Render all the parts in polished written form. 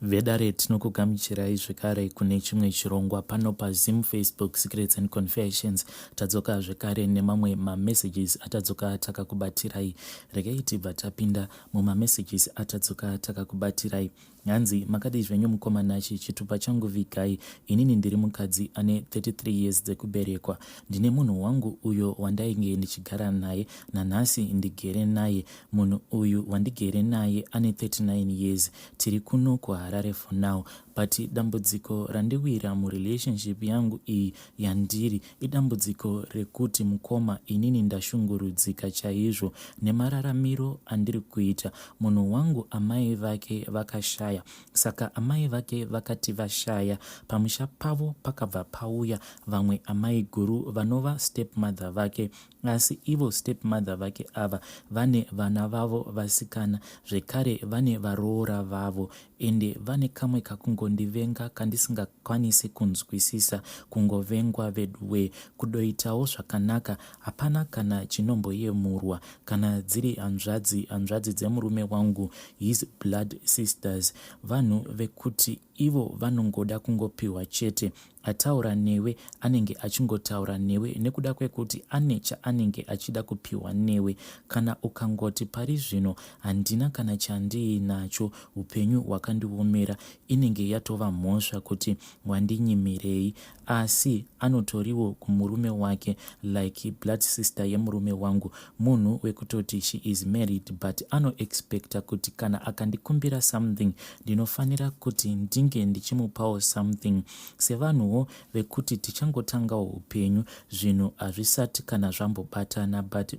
Vedare tinokugamuchirai zvekare kune chimwe chirongwa pano paZim Facebook Secrets and Confessions. Tadzoka zvekare nemamwe mamessages atadzoka takakubatirai. Regai tibva tapinda mumamessages atadzoka takakubatirai. Hanzi makadi zvenyu mukomanachi chitupa changu vigai. Inini ndiri mukadzi ane 33 years dzekuberekwa. Ndine munhu wangu uyo wandainge ndichigara naye, nanhasi ndigere naye. Munhu uyu wandigere naye ane 39 years. Tiri kuno kuHarare for now. But dambudziko randiwira murelationship yangu iyi yandiri idambudziko rekuti mukoma inini ndashungurudzika chaizvo nemararamiro andiri kuita. Munhu wangu amai vake vakashaya, saka amai vake vakati vashaya, pamusha pavo pakabva pauya vamwe amai guru vanova stepmother vake. Asi ivo stepmother vake ava vane vana vavo vasikana, zvekare vane varoora vavo, ende vane kamwe kakungondivenga kandisingakwanisi kunzwisisa, kungovengwa vedwe, kudoitawo zvakanaka, hapana kana chinomboyemurwa, kana dziri hanzvadzi dzemurume wangu, his blood sisters, vanhu vekuti ivo vanongoda kungopiwa chete. Ataura newe anenge achingotaura newe nekuda kwekuti ane chaanenge achida kupiwa newe. Kana ukangoti pari zvino handina kana chandiinacho, upenyu hwakandiomera, inenge yatova mhosva kuti wandinyimirei. Asi anotoriwo kumurume wake like blood sister yemurume wangu, munhu wekutoti she is married, but anoexpecta kuti kana akandikumbira something ndinofanira kuti ndinge ndichimupawo something. Sevanhuwo vekuti tichangotangawo upenyu, zvinhu hazvisati kana zvambobatana, but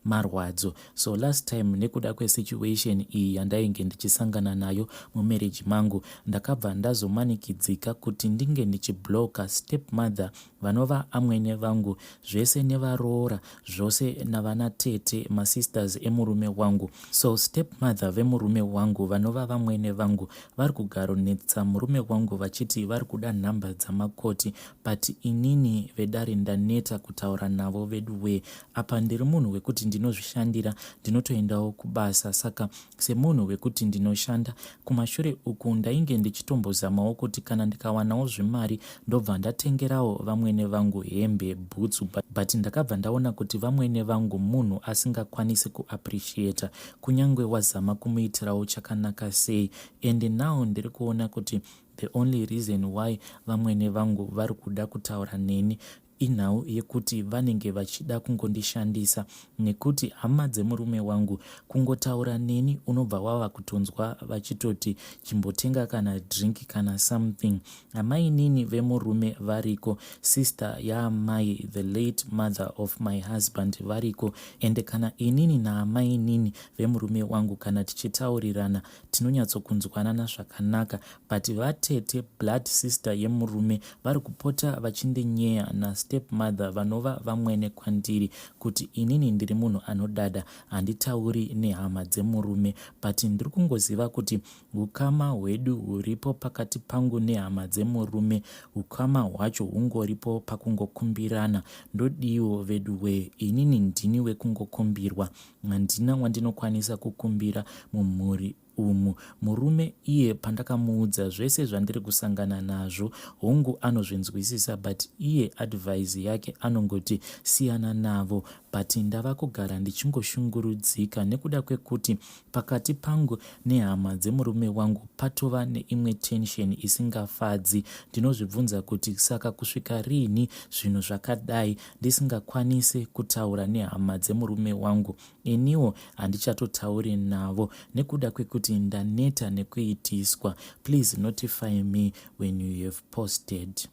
marwadzo. So last time nekuda kwesituation iyi yandainge ndichisangana nayo mumarriage mangu, ndakabva ndazomanikidzika kuti ndinge ndichibloka stepmother vanova amwene vangu, zvese nevaroora, zvose navana tete masisters emurume wangu. So stepmother vemurume wangu vanova vamwene vangu vari kugaronetsa murume wangu vachiti vari kuda nhamba dzamakoti, but inini vedare ndaneta kutaura navo veduwe. Apa ndiri munhu wekuti ndinozvishandira, ndinotoendawo kubasa, saka semunhu wekuti ndinoshanda kumashure uku ndainge ndichitombozamawo kuti kana ndikawanawo zvimari ndobva ndatengerawo vamwene vangu hembe, bhutsu, but ndakabva ndaona kuti vamwene vangu munhu asingakwanisi kuappreciata kunyange wazama kumuitirawo chakanaka sei. And now ndiri kuona kuti the only reason why vamwene vangu vari kuda kutaura neni inhau yekuti vanenge vachida kungondishandisa, nekuti hama dzemurume wangu kungotaura neni unobva wava kutonzwa vachitoti chimbotenga kana drink kana something. Amai nini vemurume variko, sister yaamai the late mother of my husband variko, ende kana inini naamai nini vemurume wangu kana tichitaurirana tinonyatsokunzwanana zvakanaka, but vatete blood sister yemurume vari kupota vachindinyea na stepmother vanova vamwene kwandiri kuti inini ndiri munhu anodada, handitauri nehama dzemurume, but ndiri kungoziva kuti ukama hwedu huripo pakati pangu nehama dzemurume, ukama hwacho hungoripo pakungokumbirana. Ndodiwo veduwe, inini ndini wekungokumbirwa, handina wandinokwanisa kukumbira mumhuri umu. Murume iye pandakamuudza zvese zvandiri kusangana nazvo, hongu anozvinzwisisa, but iye advice yake anongoti siyana navo. But ndava kugara ndichingoshungurudzika nekuda kwekuti pakati pangu nehama dzemurume wangu patova neimwe tension isingafadzi. Ndinozvibvunza kuti saka kusvika rini zvinhu zvakadai ndisingakwanisi kutaura nehama dzemurume wangu. Iniwo handichatotauri navo nekuda kwekuti ndaneta nekuitiswa. Please notify me when you have posted.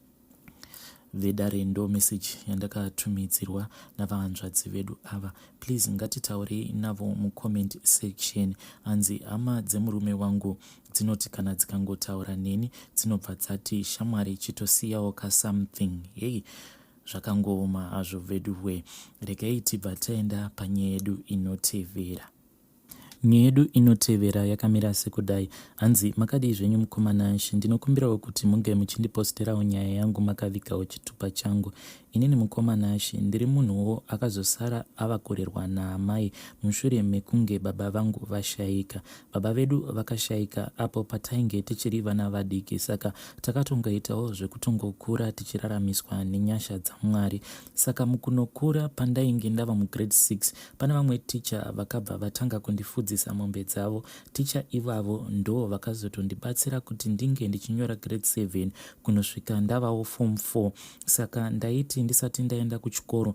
Vedare ndo message yandakatumidzirwa navahanzvadzi vedu ava. Please ngatitaurei navo mucomment section. Hanzi hama dzemurume wangu dzinoti kana dzikangotaura neni dzinobva dzati shamwari chitosiyawo ka something. Hey, zvakangooma hazvo veduwe. Regai tibva taenda panyaya yedu inotevera. Nyaya yedu inotevera yakamira sekudai. Hanzi makadi zvenyu mukomanashi, ndinokumbirawo kuti munge muchindiposterawo nyaya yangu makavigawo chitupa changu. inini mukomanashi ndiri munhuwo akazosara avakorerwa naamai mushure mekunge baba vangu vashaika. Baba vedu vakashaika apo patainge tichiri vana vadiki, saka takatongoitawo zvekutongokura tichiraramiswa nenyasha dzaMwari. Saka mukunokura pandainge ndava mugrade 6 pana vamwe ticha vakabva vatanga kundifudzisa mombe dzavo. Ticha ivavo ndo vakazotondibatsira kuti ndinge ndichinyora grade 7 kunosvika ndavawo form 4. Saka ndaiti ndisati ndaenda kuchikoro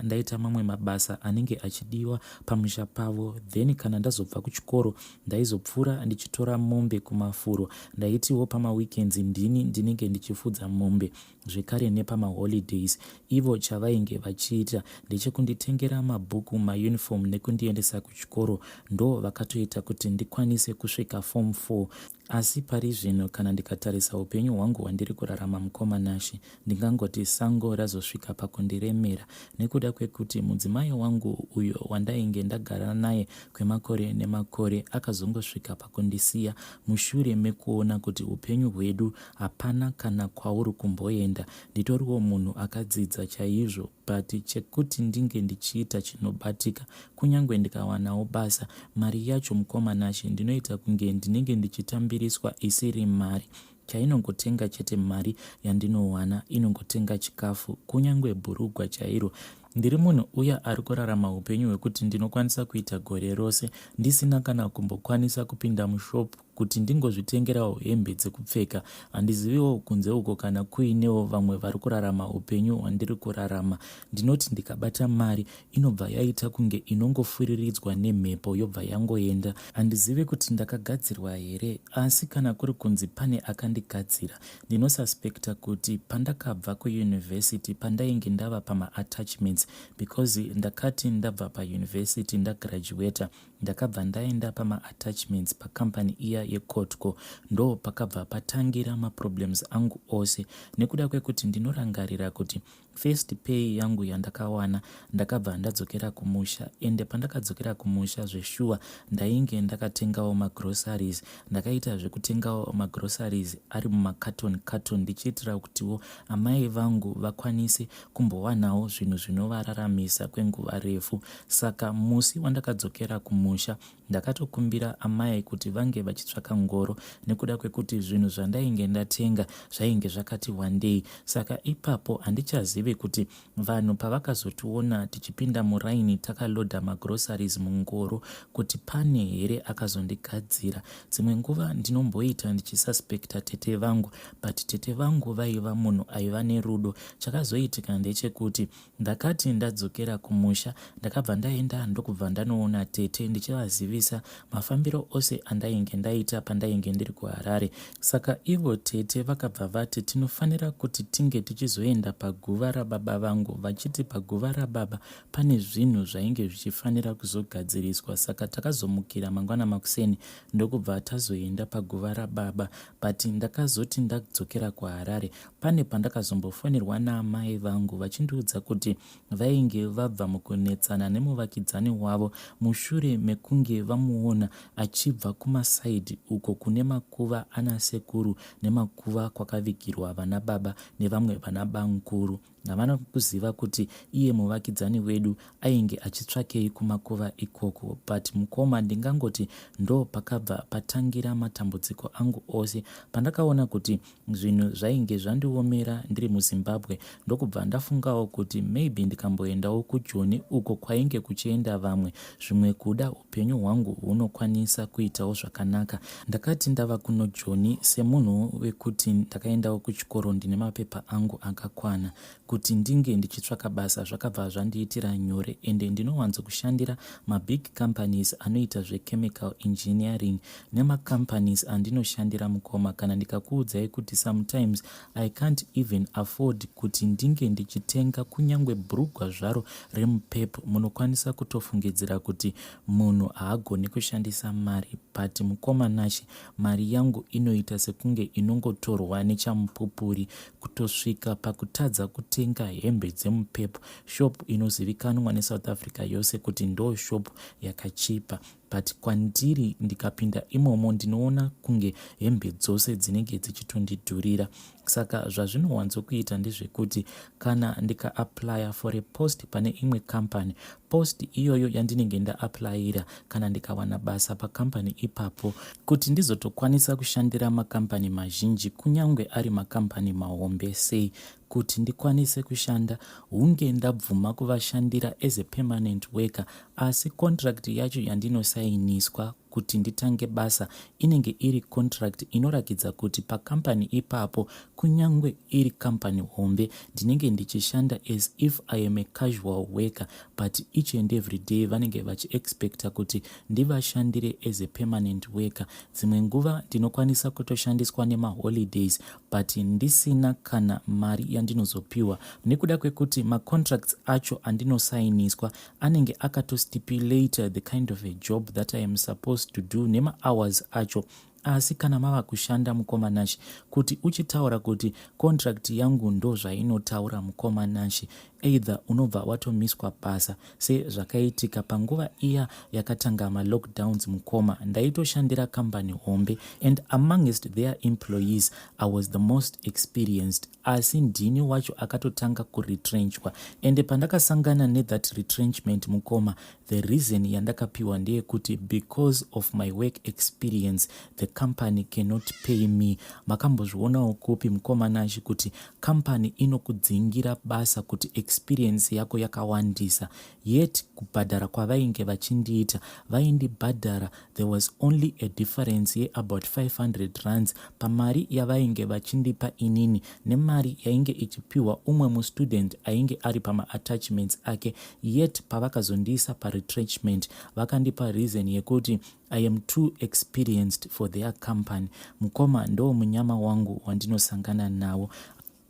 ndaita mamwe mabasa anenge achidiwa pamusha pavo, then kana ndazobva kuchikoro ndaizopfuura ndichitora mombe kumafuro. Ndaitiwo pamaweekends ndinenge ndichifudza mombe, zvekare nepamaholidays. Ivo chavainge vachiita ndechekunditengera mabhuku, mauniform nekundiendesa kuchikoro. Ndo vakatoita kuti ndikwanise kusvika form 4. Asi pari zvino kana ndikatarisa upenyu hwangu hwandiri kurarama mukomanashi, ndingangoti sango razosvika pakundiremera, nekuda kwekuti mudzimai wangu uyo wandainge ndagara naye kwemakore nemakore akazongosvika pakundisiya mushure mekuona kuti upenyu hwedu hapana kana kwauri kumboenda. Nditoriwo munhu akadzidza chaizvo, but chekuti ndinge ndichiita chinobatika, kunyange ndikawanawo basa, mari yacho mukomanashi ndinoita kunge ndinenge ndichitambiriswa isiri mari. Chainongotenga chete mari yandinowana inongotenga chikafu, kunyange bhurugwa chairo. Ndiri munhu uya ari kurarama upenyu hwekuti ndinokwanisa kuita gore rose ndisina kana kumbokwanisa kupinda mushopu kuti ndingozvitengerawo hembe dzekupfeka. Handiziviwo kunze uko kana kuinewo vamwe vari kurarama upenyu hwandiri kurarama. Ndinoti ndikabata mari inobva yaita kunge inongofuriridzwa nemhepo yobva yangoenda. Handizivi kuti ndakagadzirwa here, asi kana kuri kunzi pane akandigadzira, ndinosuspekta kuti pandakabva kuyunivhesiti pandainge ndava pama-attachments, because ndakati ndabva payunivhesiti ndagraduata ndakabva ndaenda pama-attachments pakambani iya yeCottco. Ndo pakabva patangira maproblems angu ose, nekuda kwekuti ndinorangarira kuti first pay yangu yandakawana ndakabva ndadzokera kumusha, ende pandakadzokera kumusha zveshuwa ndainge ndakatengawo magroceries. Ndakaita zvekutengawo magroceries ari mumacarton ndichiitira kutiwo amai vangu vakwanise kumbowanawo zvinhu zvinovararamisa kwenguva refu. Saka musi wandakadzokera kumusha ndakatokumbira amai kuti vange vachitsvaka ngoro, nekuda kwekuti zvinhu zvandainge ndatenga zvainge zvakati wandei. Saka ipapo handichazivi kuti vanhu pavakazotiona tichipinda muraini takalodha magroceries mungoro kuti pane here akazondigadzira. Dzimwe nguva ndinomboita ndichisuspekta tete vangu, but tete vangu vaiva munhu aiva nerudo. Chakazoitika ndechekuti ndakati ndadzokera kumusha ndakabva ndaenda ndokubva ndanoona tete ndichivazivisa mafambiro ose andainge ndaita pandainge ndiri kuHarare. Saka ivo tete vakabva vati tinofanira kuti tinge tichizoenda paguva rababa vangu, vachiti paguva rababa pane zvinhu zvainge zvichifanira kuzogadziriswa. Saka takazomukira mangwana makuseni ndokubva tazoenda paguva rababa. But ndakazoti ndadzokera kuHarare pane pandakazombofonirwa naamai vangu vachindiudza kuti vainge vabva mukunetsana nemuvakidzani wavo mushure mekunge vamuona achibva kumasaidhi uko kune makuva ana sekuru nemakuva kwakavigirwa vana baba nevamwe vana bankuru. Havana kuziva kuti iye muvakidzani wedu ainge achitsvakei kumakuva ikoko. But mukoma ndingangoti ndo pakabva patangira matambudziko angu ose. Pandakaona kuti zvinhu zvainge zvandiomera ndiri muZimbabwe, ndokubva ndafungawo kuti maybe ndikamboendawo kuJoni uko kwainge kuchienda vamwe, zvimwe kuda upenyu hwangu hunokwanisa kuitawo zvakanaka. Ndakati ndava kuno Joni semunhu wekuti ndakaendawo kuchikoro ndine mapepa angu akakwana, kuti ndinge ndichitsvaka basa zvakabva zvandiitira nyore. Ende ndinowanzokushandira mabig companies anoita zvechemical engineering nemacompanies andinoshandira mukoma. Kana ndikakuudzai kuti sometimes I can't even afford kuti ndinge ndichitenga kunyange bhurugwa zvaro reMhepo, munokwanisa kutofungidzira kuti munhu haagoni kushandisa mari. But mukomanashi mari yangu inoita sekunge inongotorwa nechamupupuri kutosvika pakutadza kutenga hembe dzeMhepo, shop inozivikanwa neSouth Africa yose kuti ndo shop yakachipa. but kwandiri ndikapinda imomo ndinoona kunge hembe dzose dzinenge dzichitondidhurira. Saka zvazvinowanzokuita ndezvekuti kana ndikaaplya for a post pane imwe company, post iyoyo yandinenge ndaaplyira, kana ndikawana basa pakambani ipapo, kuti ndizotokwanisa kushandira makambani mazhinji kunyange ari makambani mahombe sei, kuti ndikwanise kushanda hunge ndabvuma kuvashandira as a permanent worker, asi contract yacho yandinosainiswa kuti nditange basa inenge iri contract inorakidza kuti pakambani ipapo kunyange iri kambani hombe ndinenge ndichishanda as if I am a casual worker, but each and every day vanenge vachiexpecta kuti ndivashandire as a permanent worker. Dzimwe nguva ndinokwanisa kutoshandiswa nemaholidays but ndisina kana mari yandinozopiwa, nekuda kwekuti macontracts acho andinosainiswa anenge akatostipulate the kind of a job that I am supposed to do nema-hours acho. Asi kana mava kushanda mukomanashi, kuti uchitaura kuti contract yangu ndo zvainotaura mukomanashi, either unobva watomiswa basa, sezvakaitika panguva iya yakatanga ma-lockdowns mukoma. Ndaitoshandira kambani hombe, and amongst their employees I was the most experienced, asi ndini wacho akatotanga kuretrenchwa. And pandakasangana nethat retrenchment mukoma, the reason yandakapiwa ndeyekuti because of my work experience the company cannot pay me. Makambozvionawo kupi mukomanashi kuti company inokudzingira basa kuti experience yako yakawandisa, yet kubhadhara kwavainge vachindiita vaindibhadhara, there was only a difference ye about 500 rands pamari yavainge vachindipa inini nemari yainge ichipiwa umwe mustudent ainge ari pama-attachments ake. Yet pavakazondisa paretrenchment vakandipa reason yekuti I am too experienced for their company. Mukoma ndo munyama wangu wandinosangana nawo.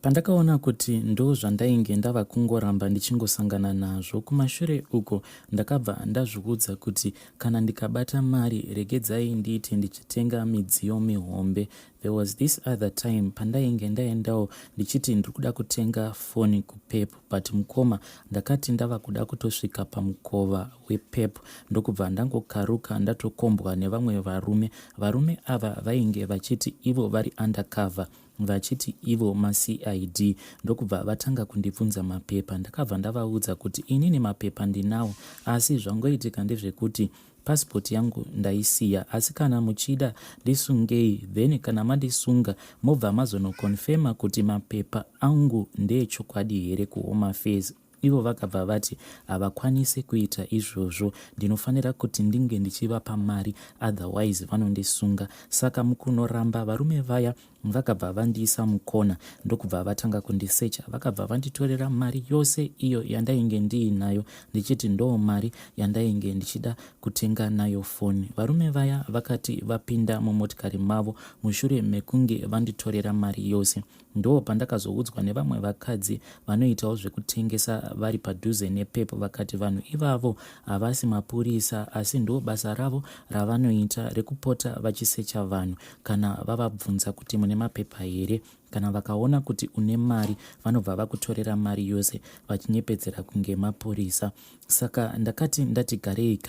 Pandakaona kuti ndo zvandainge ndava kungoramba ndichingosangana nazvo, kumashure uko ndakabva ndazviudza kuti kana ndikabata mari regedzai ndiite ndichitenga midziyo mihombe. There was this other time pandainge ndaendawo ndichiti ndiri kuda kutenga foni kuPepo, but mukoma ndakati ndava kuda kutosvika pamukova wePepo ndokubva ndangokaruka ndatokombwa nevamwe varume ava vainge vachiti ivo vari undercover, vachiti ivo maCID, ndokubva vatanga kundibvunza mapepa. Ndakabva ndavaudza kuti inini mapepa ndinawo, asi zvangoitika ndezvekuti passport yangu ndaisiya, asi kana muchida ndisungei, then kana mandisunga mobva mazonokonfema kuti mapepa angu ndeechokwadi here kuHome Affairs. Ivo vakabva vati havakwanisi kuita izvozvo, ndinofanira kuti ndinge ndichivapa mari, otherwise vanondisunga. Saka mukunoramba varume vaya vakabva vandiisa mukona ndokubva vatanga kundisecha. Vakabva vanditorera mari yose iyo yandainge ndiinayo, ndichiti ndo mari yandainge ndichida kutenga nayo foni. Varume vaya vakati vapinda mumotikari mavo mushure mekunge vanditorera mari yose. Ndo pandakazoudzwa nevamwe vakadzi vanoitawo zvekutengesa vari padhuze nePepo, vakati vanhu ivavo havasi mapurisa, asi ndo basa ravo ravanoita rekupota vachisecha vanhu kana vavabvunza kuti mune mapepa here. Kana vakaona kuti une mari vanobva vakutorera mari yose vachinyepedzera kunge mapurisa. Saka ndati garei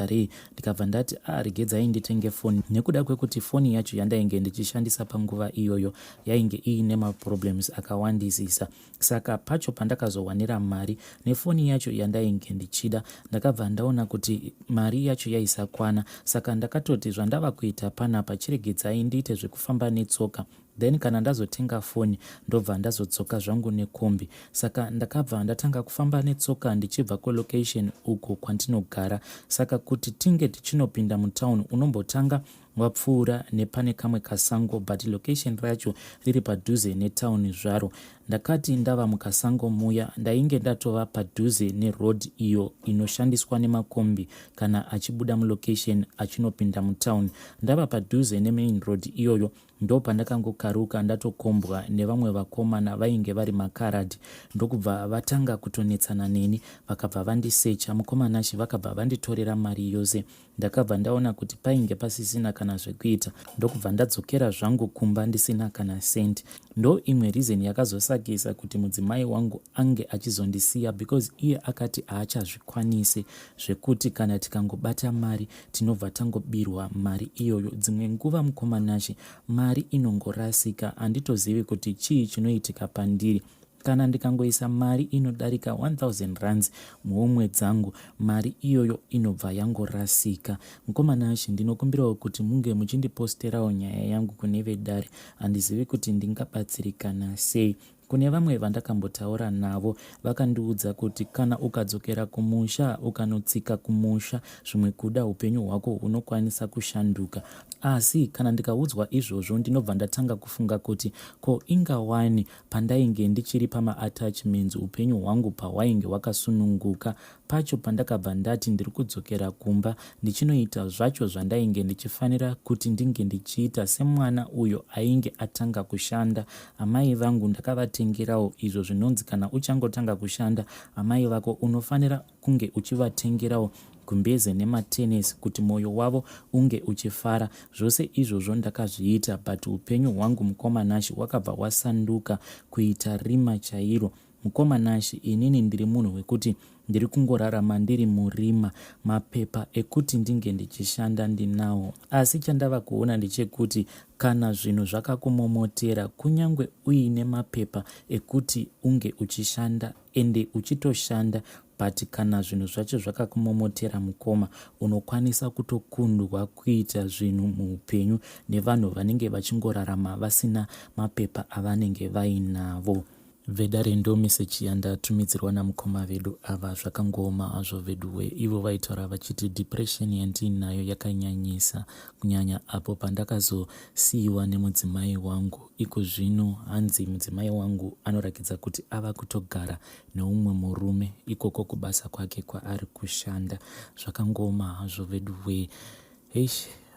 ndikabva ndati regedzai nditenge foni, nekuda kwekuti foni yacho yandainge ndichishandisa panguva iyoyo yainge iine maproblems akawandisisa. Saka pacho pandakazowanira mari nefoni yacho yandainge ndichida, ndakabva ndaona kuti mari yacho yaisakwana. Saka ndakatoti zvandava kuita panapa chiregedzai ndiite zvekufamba netsoka, then kana ndazotenga foni ndobva ndazodzoka zvangu nekombi. Saka ndakabva ndatanga kufamba netsoka ndichibva kulocation uko kwandinogara. Saka kuti tinge tichinopinda mutown unombotanga wapfuura nepane kamwe kasango, but location racho riri padhuze netown zvaro. Ndakati ndava mukasango muya ndainge ndatova padhuze neroad iyo inoshandiswa nemakombi kana achibuda mulocation achinopinda mutown. Ndava padhuze nemain road iyoyo ndo pandakangokaruka ndatokombwa nevamwe vakomana vainge vari makaradhi, ndokubva vatanga kutonetsana neni vakabva vandisecha. Mukomanashi vakabva vanditorera mari yose ndakabva ndaona kuti painge pasisina kana zvekuita, ndokubva ndadzokera zvangu kumba ndisina kana sendi. Ndo imwe reason yakazosakisa kuti mudzimai wangu ange achizondisiya, because iye akati haachazvikwanisi zvekuti kana tikangobata mari tinobva tangobirwa mari iyoyo. Dzimwe nguva mukomanashi mari inongorasika, handitozivi kuti chii chinoitika pandiri. Kana ndikangoisa mari inodarika 1000 rands muhomwedzi dzangu, mari iyoyo inobva yangorasika. Mukomanashi, ndinokumbirawo kuti munge muchindiposterawo nyaya yangu kune vedare. Handizivi kuti ndingabatsirikana sei. Kune vamwe vandakambotaura navo vakandiudza kuti kana ukadzokera kumusha ukanotsika kumusha, zvimwe kuda upenyu hwako unokwanisa kushanduka. Asi kana ndikaudzwa izvozvo ndinobva ndatanga kufunga kuti ko ingawani pandainge ndichiri pama-attachments upenyu hwangu pahwainge hwakasununguka, pacho pandakabva ndati ndiri kudzokera kumba ndichinoita zvacho zvandainge ndichifanira kuti ndinge ndichiita semwana uyo ainge atanga kushanda. Amai vangu ndakavatengerawo izvo zvinonzi kana uchangotanga kushanda amai vako unofanira kunge uchivatengerawo gumbeze nematenesi kuti mwoyo wavo unge uchifara. Zvose izvozvo ndakazviita, but upenyu hwangu mukomanashi hwakabva hwasanduka kuita rima chairo. Mukomanashi, inini ndiri munhu wekuti ndiri kungorarama ndiri murima. Mapepa ekuti ndinge ndichishanda ndinawo, asi chandava kuona ndechekuti kana zvinhu zvakakumomotera, kunyange uine mapepa ekuti unge uchishanda ende uchitoshanda, but kana zvinhu zvacho zvakakumomotera mukoma, unokwanisa kutokundwa kuita zvinhu muupenyu nevanhu vanenge vachingorarama vasina mapepa avanenge vainavo. Vedare ndo meseji yandatumidzirwa namukoma vedu ava. Zvakangoma hazvo veduwe, ivo vaitaura vachiti depression yandinayo yakanyanyisa, kunyanya apo pandakazosiyiwa nemudzimai wangu. Ikozvino hanzi mudzimai wangu anorakidza kuti ava kutogara neumwe murume ikoko kubasa kwake kwaari kushanda. Zvakangoma hazvo veduwe.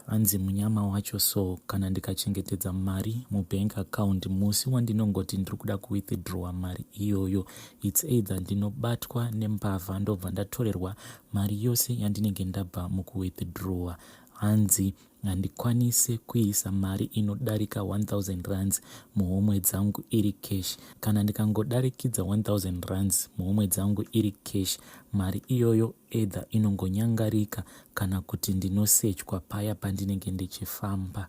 Hanzi munyama wacho, so kana ndikachengetedza mari mubank account, musi wandinongoti ndiri kuda kuwithdrawa mari iyoyo, it's either ndinobatwa nembavha ndobva ndatorerwa mari yose yandinenge ndabva mukuwithdrawa. Hanzi handikwanise kuisa mari inodarika 1000 rands muhomwe dzangu iri cash. Kana ndikangodarikidza 1000 rands muhomwe dzangu iri cash, mari iyoyo either inongonyangarika kana kuti ndinosechwa paya pandinenge ndichifamba.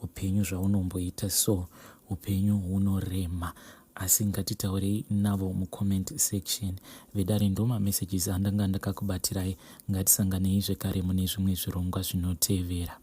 Upenyu zvaunomboita so, upenyu hunorema. Asi ngatitaurei navo mucomment section. Vedare ndo mamessages andanga ndakakubatirai. Ngatisanganei zvekare mune zvimwe zvirongwa zvinotevera.